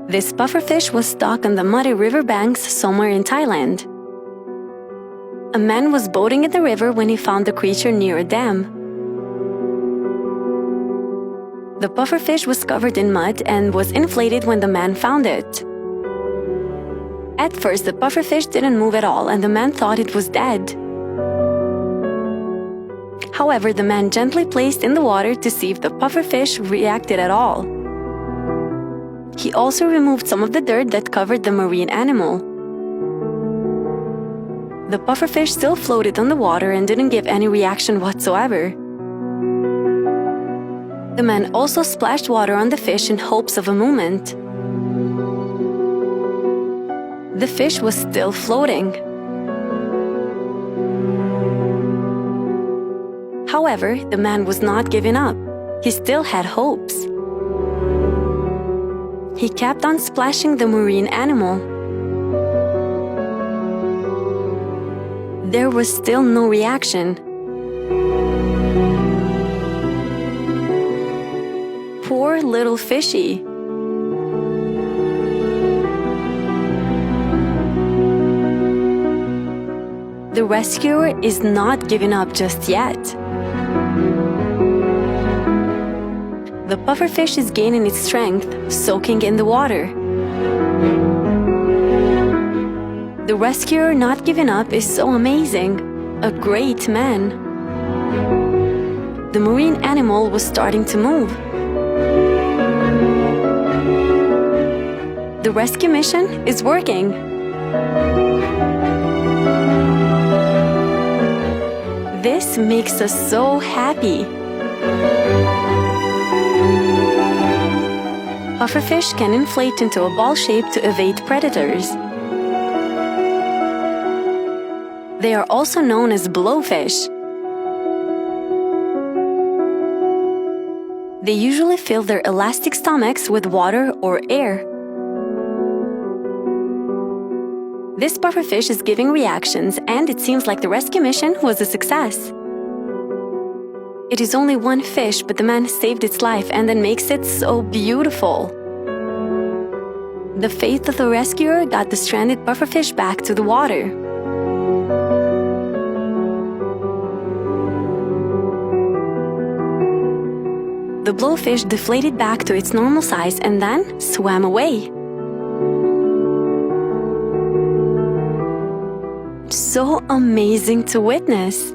This pufferfish was stuck on the muddy riverbanks somewhere in Thailand. A man was boating in the river when he found the creature near a dam. The pufferfish was covered in mud and was inflated when the man found it. At first, the pufferfish didn't move at all, and the man thought it was dead. However, the man gently placed in the water to see if the pufferfish reacted at all. He also removed some of the dirt that covered the marine animal. The pufferfish still floated on the water and didn't give any reaction whatsoever. The man also splashed water on the fish in hopes of a movement. The fish was still floating. However, the man was not giving up. He still had hopes. He kept on splashing the marine animal. There was still no reaction. Poor little fishy. The rescuer is not giving up just yet. The pufferfish is gaining its strength, soaking in the water. The rescuer not giving up is so amazing. A great man. The marine animal was starting to move. The rescue mission is working. This makes us so happy. Pufferfish can inflate into a ball shape to evade predators. They are also known as blowfish. They usually fill their elastic stomachs with water or air. This pufferfish is giving reactions, and it seems like the rescue mission was a success. It is only one fish, but the man saved its life, and that makes it so beautiful. The faith of the rescuer got the stranded pufferfish back to the water. The blowfish deflated back to its normal size and then swam away. So amazing to witness!